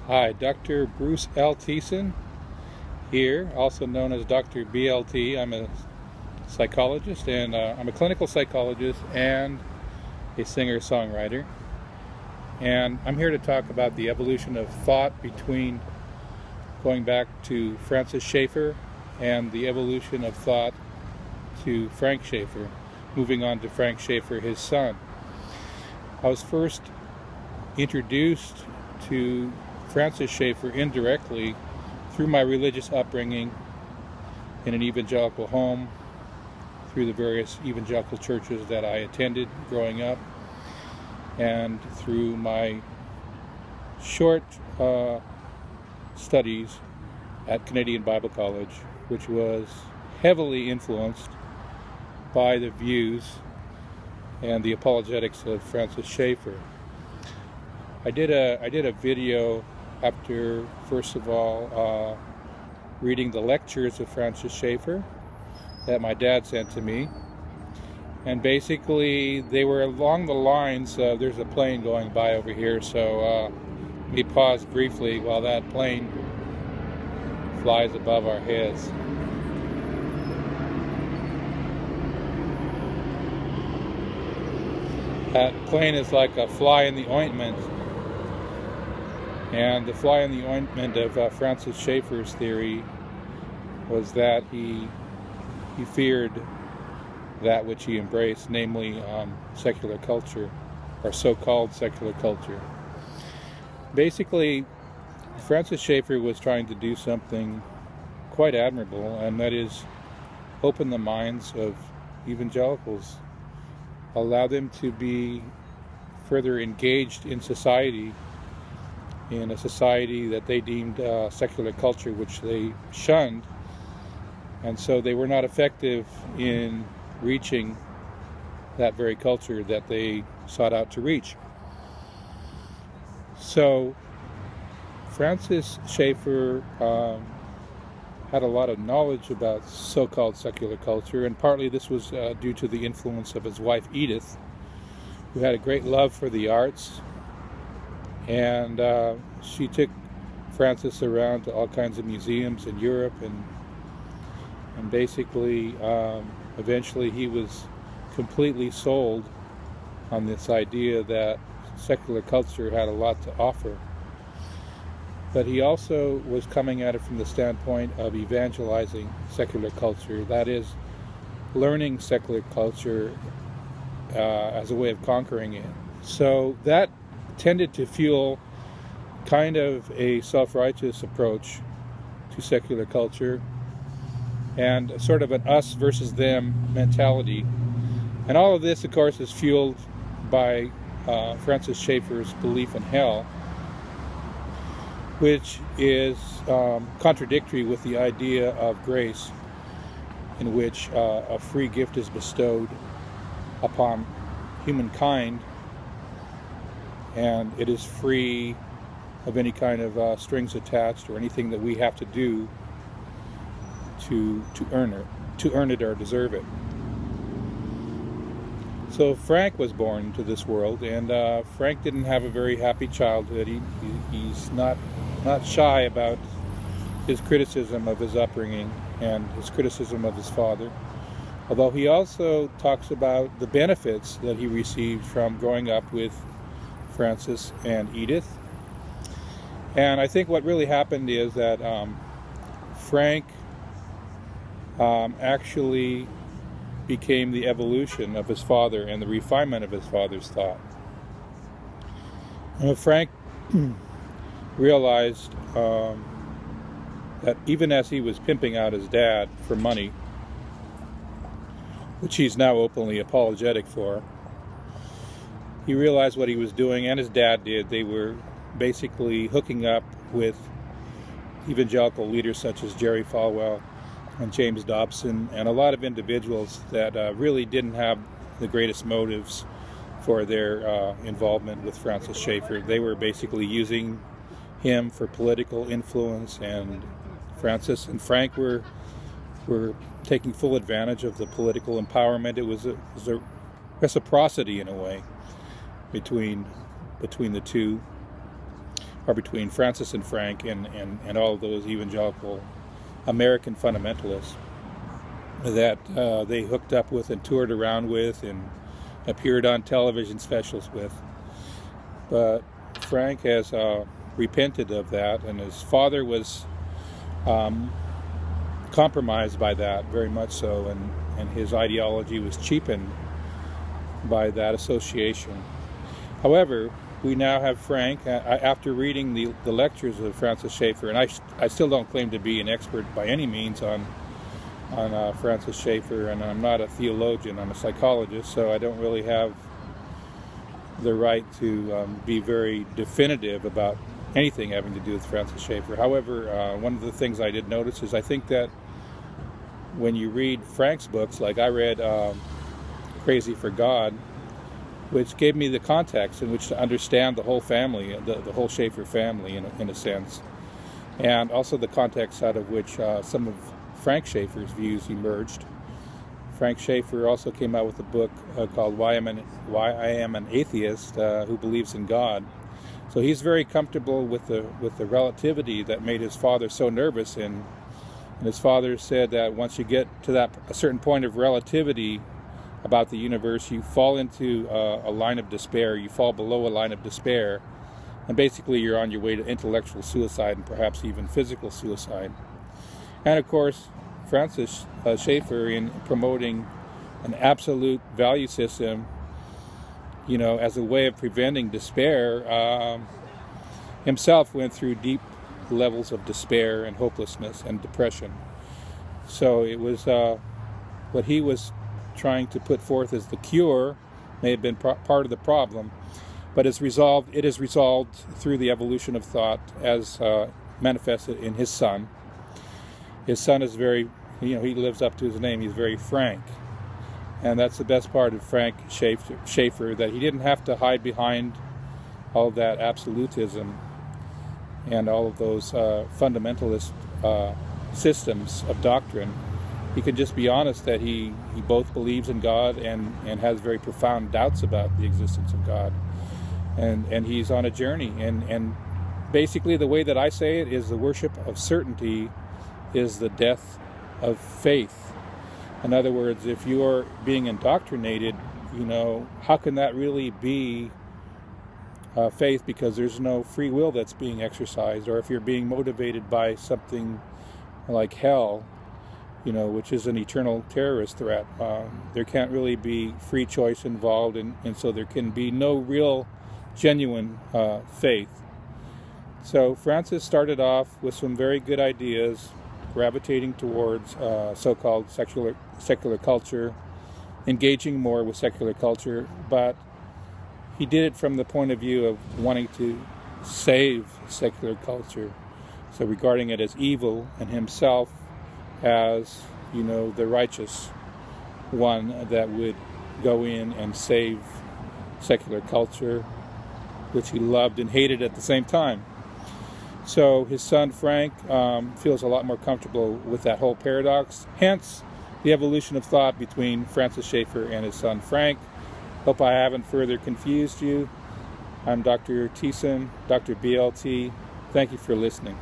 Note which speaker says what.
Speaker 1: Hi, Dr. Bruce L. Thiessen here, also known as Dr. BLT. I'm a psychologist, and I'm a clinical psychologist and a singer-songwriter. And I'm here to talk about the evolution of thought between going back to Francis Shaeffer and the evolution of thought to Frank Shaeffer, moving on to Frank Shaeffer, his son. I was first introduced to Francis Shaeffer indirectly through my religious upbringing in an evangelical home, through the various evangelical churches that I attended growing up, and through my short studies at Canadian Bible College, which was heavily influenced by the views and the apologetics of Francis Shaeffer. I did a video after, first of all, reading the lectures of Francis Shaeffer that my dad sent to me, and basically they were along the lines of, there's a plane going by over here, so let me pause briefly while that plane flies above our heads. That plane is like a fly in the ointment. And the fly in the ointment of Francis Shaeffer's theory was that he feared that which he embraced, namely secular culture, or so-called secular culture. Basically, Francis Shaeffer was trying to do something quite admirable, and that is open the minds of evangelicals, allow them to be further engaged in society, in a society that they deemed secular culture, which they shunned, and so they were not effective in reaching that very culture that they sought out to reach. So Francis Shaeffer had a lot of knowledge about so-called secular culture, and partly this was due to the influence of his wife Edith, who had a great love for the arts. And she took Francis around to all kinds of museums in Europe, and basically eventually he was completely sold on this idea that secular culture had a lot to offer. But he also was coming at it from the standpoint of evangelizing secular culture, that is, learning secular culture as a way of conquering it. So that tended to fuel kind of a self-righteous approach to secular culture, and sort of an us versus them mentality. And all of this, of course, is fueled by Francis Shaeffer's belief in hell, which is contradictory with the idea of grace, in which a free gift is bestowed upon humankind, and it is free of any kind of strings attached or anything that we have to do to earn it or deserve it. So Frank was born into this world, and Frank didn't have a very happy childhood. He's not shy about his criticism of his upbringing and his criticism of his father, although he also talks about the benefits that he received from growing up with Francis and Edith. And I think what really happened is that Frank actually became the evolution of his father and the refinement of his father's thought. And Frank realized that even as he was pimping out his dad for money, which he's now openly apologetic for, he realized what he was doing, and his dad did. They were basically hooking up with evangelical leaders such as Jerry Falwell and James Dobson, and a lot of individuals that really didn't have the greatest motives for their involvement with Francis Shaeffer. They were basically using him for political influence, and Francis and Frank were taking full advantage of the political empowerment. It was a reciprocity in a way between the two. or between Francis and Frank and all of those evangelical American fundamentalists that they hooked up with and toured around with and appeared on television specials with. But Frank has repented of that, and his father was compromised by that, very much so, and his ideology was cheapened by that association. However, we now have Frank, after reading the lectures of Francis Shaeffer, and I still don't claim to be an expert by any means on Francis Shaeffer, and I'm not a theologian, I'm a psychologist, so I don't really have the right to be very definitive about anything having to do with Francis Shaeffer. However, one of the things I did notice is I think that when you read Frank's books, like I read Crazy for God, which gave me the context in which to understand the whole family, the whole Shaeffer family in a sense, and also the context out of which some of Frank Schaeffer's views emerged. Frank Shaeffer also came out with a book called Why I Am an Atheist Who Believes in God. So he's very comfortable with the relativity that made his father so nervous, and his father said that once you get to a certain point of relativity about the universe, you fall into a line of despair, you fall below a line of despair, and basically you're on your way to intellectual suicide and perhaps even physical suicide. And of course, Francis Shaeffer, in promoting an absolute value system, as a way of preventing despair, himself went through deep levels of despair and hopelessness and depression. So it was what he was trying to put forth as the cure may have been part of the problem, but it is resolved through the evolution of thought as manifested in his son. His son is very, he lives up to his name. He's very frank. And that's the best part of Frank Shaeffer, that he didn't have to hide behind all of that absolutism and all of those fundamentalist systems of doctrine. He could just be honest that he both believes in God and has very profound doubts about the existence of God. And he's on a journey. And basically the way that I say it is the worship of certainty is the death of faith. In other words, if you're being indoctrinated, how can that really be faith, because there's no free will that's being exercised? Or if you're being motivated by something like hell, which is an eternal terrorist threat, there can't really be free choice involved, and so there can be no real, genuine faith. So Francis started off with some very good ideas, gravitating towards so-called secular culture, engaging more with secular culture, but he did it from the point of view of wanting to save secular culture, so regarding it as evil and himself as, the righteous one that would go in and save secular culture, which he loved and hated at the same time. So his son Frank feels a lot more comfortable with that whole paradox, hence the evolution of thought between Francis Shaeffer and his son Frank. Hope I haven't further confused you. I'm Dr. Thiessen, Dr. BLT. Thank you for listening.